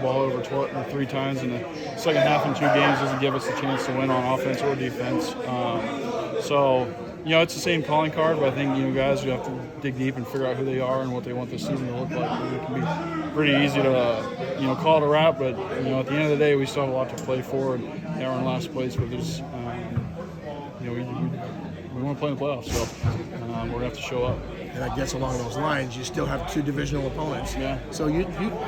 ball over 3 times in the second half in 2 games doesn't give us a chance to win on offense or defense. So, it's the same calling card, but I think, guys, you have to dig deep and figure out who they are and what they want this season to look like. It can be pretty easy to, call it a wrap, but, at the end of the day, we still have a lot to play for, and we're in last place, but there's, we want to play in the playoffs, so we're going to have to show up. And I guess along those lines, you still have 2 divisional opponents. Yeah. So you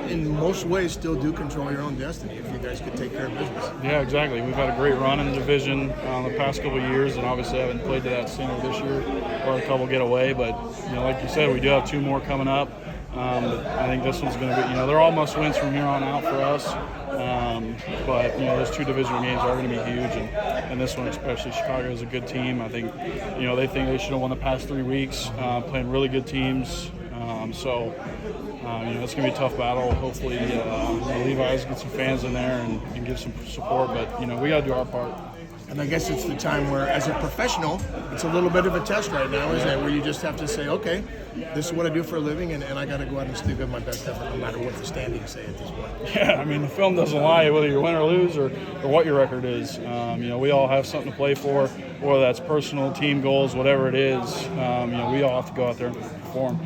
in most ways, still do control your own destiny if you guys could take care of business. Yeah, exactly. We've had a great run in the division the past couple of years, and obviously haven't played to that standard this year, or a couple get away. But, like you said, we do have 2 more coming up. I think this one's going to be, they're all must-wins from here on out for us. But, those 2 divisional games are going to be huge, and this one especially, Chicago is a good team. I think, they think they should have won the past 3 weeks, playing really good teams. So, it's going to be a tough battle. Hopefully, Levi's get some fans in there and give some support, but, we got to do our part. And I guess it's the time where, as a professional, it's a little bit of a test right now, isn't it? Where you just have to say, okay, this is what I do for a living, and I got to go out and still give my best effort, no matter what the standings say at this point. Yeah, the film doesn't lie, whether you win or lose, or what your record is. We all have something to play for, whether that's personal, team goals, whatever it is. We all have to go out there and perform.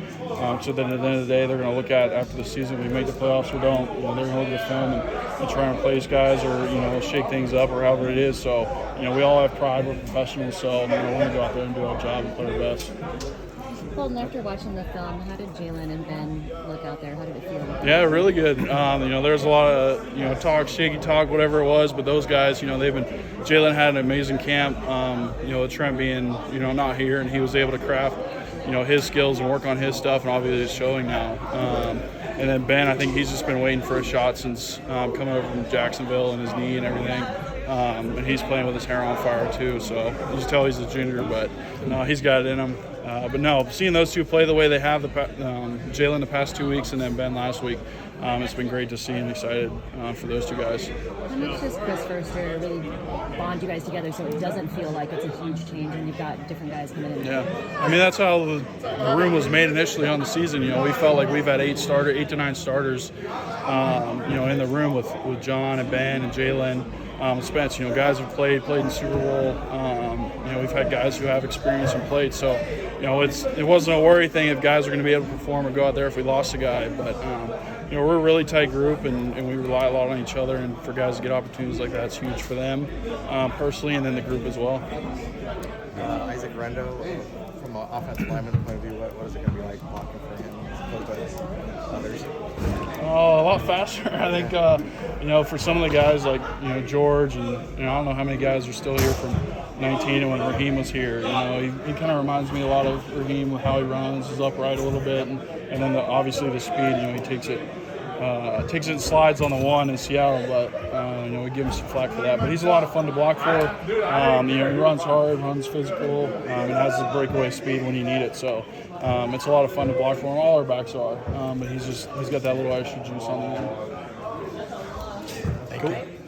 So then at the end of the day, they're going to look at, after the season, we make the playoffs or don't. They're going to look at the film and try and replace guys or, shake things up or however it is. So, we all have pride. We're professionals, so we want to go out there and do our job and play our best. Colton, after watching the film, how did Jalen and Ben look out there? How did it feel? Yeah, really good. There's a lot of, talk, shaky talk, whatever it was, but those guys, Jalen had an amazing camp, Trent being, not here, and he was able to craft, his skills and work on his stuff, and obviously it's showing now. And then Ben, I think he's just been waiting for a shot since coming over from Jacksonville and his knee and everything. And he's playing with his hair on fire too, so you can tell he's a junior, but no, he's got it in him. But no, seeing those 2 play the way they have, Jalen the past 2 weeks and then Ben last week, it's been great to see and excited for those 2 guys. How much does Chris Foerster really bond you guys together so it doesn't feel like it's a huge change and you've got different guys coming in? Yeah, that's how the room was made initially on the season. We felt like we've had 8 to 9 starters, in the room with John and Ben and Jalen. Spence, guys have played in Super Bowl. We've had guys who have experience and played. So, it wasn't a worry thing if guys are going to be able to perform or go out there if we lost a guy. But, we're a really tight group and we rely a lot on each other. And for guys to get opportunities like that, it's huge for them personally and then the group as well. Isaac Rendo, from an offensive lineman point of view, what is it going to be like blocking for him as opposed to others? Oh, a lot faster. I think, for some of the guys like, George and, I don't know how many guys are still here from 19 and when Raheem was here. He kind of reminds me a lot of Raheem with how he runs, is upright a little bit, and then obviously the speed, he takes it and slides on the 1 in Seattle, but, we give him some flack for that. But he's a lot of fun to block for. He runs hard, runs physical, and has the breakaway speed when you need it. So it's a lot of fun to block for him. All our backs are. But he's got that little extra juice on the end. Thank you.